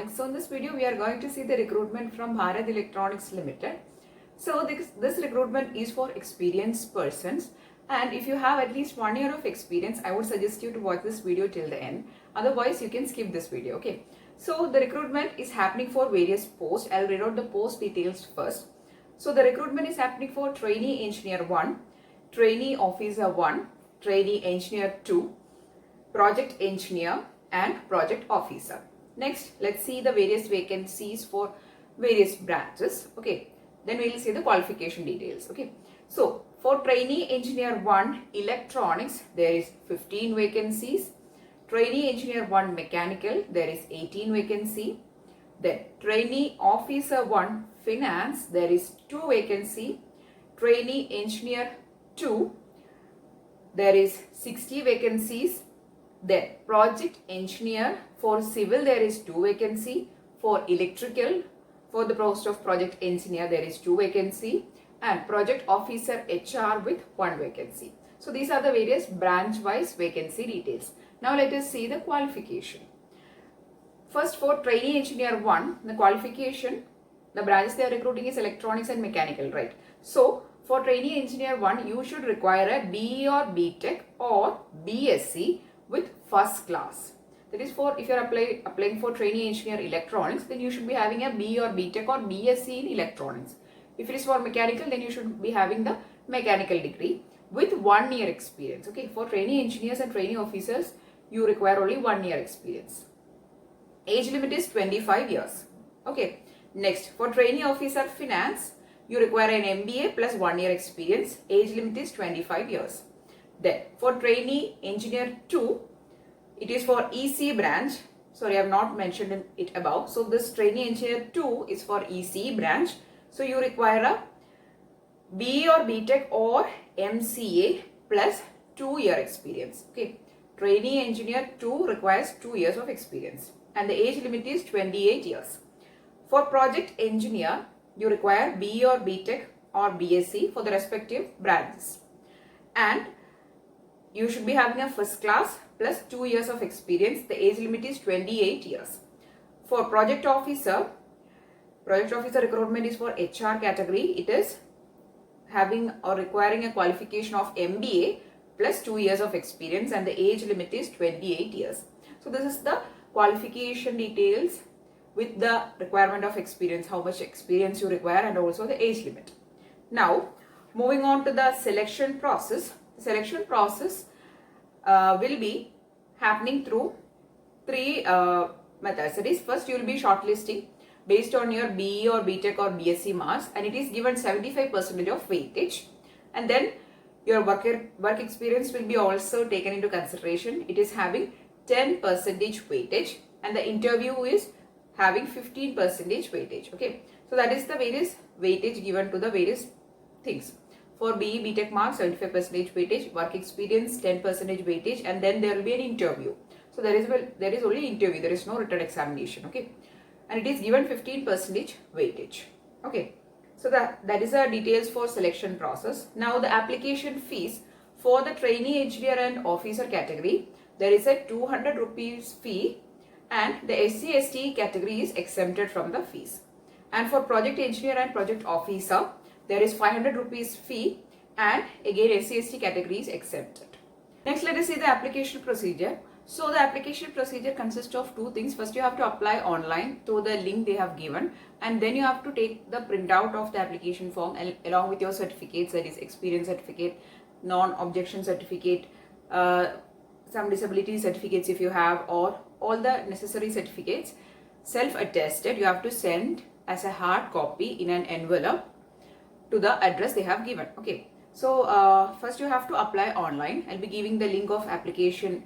Electronics. So in this video we are going to see the recruitment from Bharat Electronics Limited. So this recruitment is for experienced persons, and if you have at least 1 year of experience, I would suggest you to watch this video till the end. Otherwise you can skip this video. Okay. So the recruitment is happening for various posts. I'll read out the post details first. So the recruitment is happening for trainee engineer 1, trainee officer 1, trainee engineer 2, project engineer and project officer. Next, let's see the various vacancies for various branches. Okay, then we will see the qualification details. Okay, so for trainee engineer 1 electronics, there is 15 vacancies. Trainee engineer 1 mechanical, there is 18 vacancy. Then trainee officer 1 finance, there is 2 vacancy. Trainee engineer 2, there is 60 vacancies. Then project engineer for civil, there is 2 vacancy. For electrical, for the post of project engineer, there is 2 vacancy. And project officer HR with 1 vacancy. So these are the various branch wise vacancy details. Now let us see the qualification. First, for trainee engineer 1, the qualification, the branches they are recruiting is electronics and mechanical, right? So for trainee engineer 1, you should require a BE or BTech or BSc with first class. That is, for if you are applying for trainee engineer electronics, then you should be having a BE or BTech or BSc in electronics. If it is for mechanical, then you should be having the mechanical degree with 1 year experience. Okay, for trainee engineers and trainee officers, you require only 1 year experience. Age limit is 25 years. Okay, next, for trainee officer finance, you require an MBA plus 1 year experience. Age limit is 25 years. Then for trainee engineer 2, it is for EC branch. Sorry, I have not mentioned it above. So this trainee engineer 2 is for EC branch. So you require a BE or BTech or MCA plus 2 year experience. Okay, trainee engineer 2 requires 2 years of experience and the age limit is 28 years. For project engineer, you require BE or BTech or BSc for the respective branches, and you should be having a first class plus 2 years of experience. The age limit is 28 years. For project officer recruitment is for HR category. It is having or requiring a qualification of MBA plus 2 years of experience and the age limit is 28 years. So this is the qualification details with the requirement of experience, how much experience you require, and also the age limit. Now moving on to the selection process. The selection process will be happening through 3 methods. That is, first you will be shortlisting based on your BE or BTech or BSc marks, and it is given 75% of weightage, and then your work experience will be also taken into consideration. It is having 10% weightage and the interview is having 15% weightage. Okay, so that is the various weightage given to the various things. For BE BTech marks, 75% weightage, work experience 10% weightage, and then there will be an interview. So there is only interview, there is no written examination. Okay, and it is given 15% weightage. Okay, so that is the details for selection process. Now the application fees for the trainee engineer and officer category, there is a 200 rupees fee, and the SC ST category is exempted from the fees. And for project engineer and project officer, there is 500 rupees fee, and again SC ST category is exempted. Next, let us see the application procedure. So the application procedure consists of 2 things. First, you have to apply online through the link they have given, and then you have to take the printout of the application form along with your certificates, that is experience certificate, non-objection certificate, some disability certificates if you have, or all the necessary certificates self-attested. You have to send as a hard copy in an envelope to the address they have given. Okay, so first you have to apply online. I'll be giving the link of application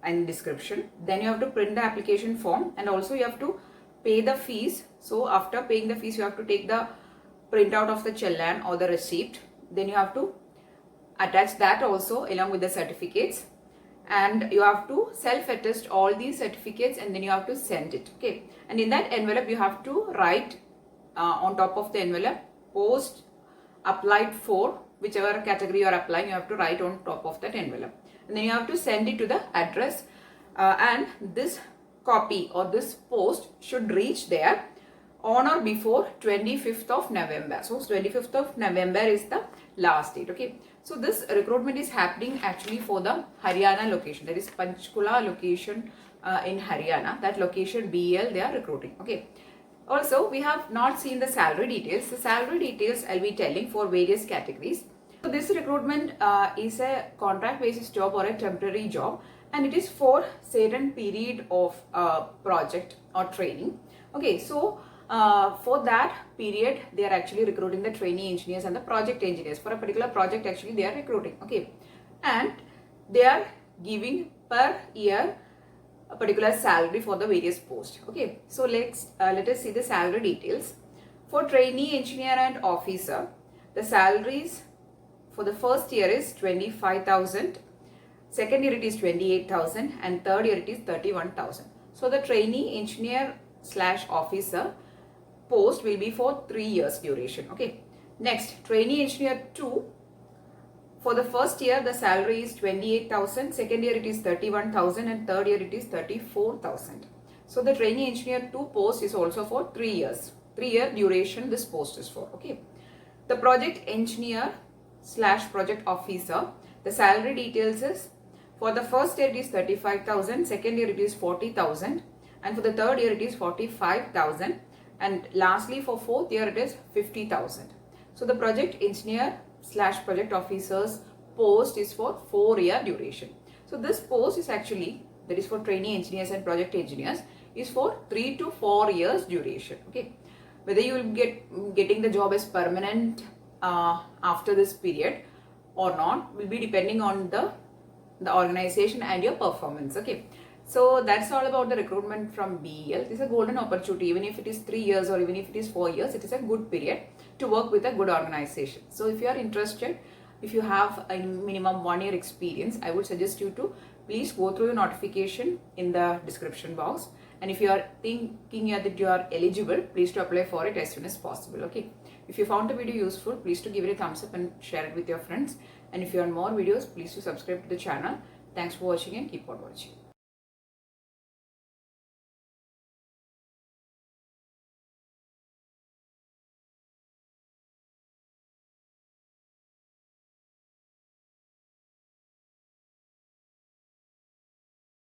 and description. Then you have to print the application form, and also you have to pay the fees. So after paying the fees, you have to take the printout of the challan or the receipt. Then you have to attach that also along with the certificates, and you have to self-attest all these certificates, and then you have to send it. Okay, and in that envelope you have to write on top of the envelope, post applied for, whichever category you are applying, you have to write on top of that envelope, and then you have to send it to the address, and this copy or this post should reach there on or before 25th of November. So 25th of November is the last date. Okay. So this recruitment is happening actually for the Haryana location. That is Panchkula location in Haryana. That location BEL they are recruiting. Okay. Also, we have not seen the salary details. The salary details I'll be telling for various categories. So this recruitment is a contract basis job or a temporary job, and it is for certain period of project or training. Okay, so for that period, they are actually recruiting the trainee engineers and the project engineers. For a particular project, actually they are recruiting. Okay, and they are giving per year a particular salary for the various posts. Okay, so let us see the salary details. For trainee engineer and officer, the salaries for the first year is 25,000, second year it is 28,000, and third year it is 31,000. So the trainee engineer / officer post will be for 3 years duration. Okay, next trainee engineer 2. For the first year, the salary is 28,000, second year it is 31,000, and third year it is 34,000. So the trainee engineer 2 post is also for 3 years. 3-year duration this post is for. Okay. The project engineer / project officer, the salary details is for the first year it is 35,000, second year it is 40,000, and for the third year it is 45,000, and lastly for fourth year it is 50,000. So the project engineer / project officers post is for 4-year duration. So this post is actually, that is for trainee engineers and project engineers, is for 3 to 4 years duration. Okay, whether you will getting the job as permanent after this period or not will be depending on the organization and your performance. Okay, so that's all about the recruitment from BEL. It is a golden opportunity. Even if it is 3 years or even if it is 4 years, it is a good period to work with a good organization. So if you are interested, if you have a minimum 1 year experience, I would suggest you to please go through the notification in the description box. And if you are thinking that you are eligible, please to apply for it as soon as possible. Okay. If you found the video useful, please to give it a thumbs up and share it with your friends. And if you want more videos, please to subscribe to the channel. Thanks for watching and keep on watching.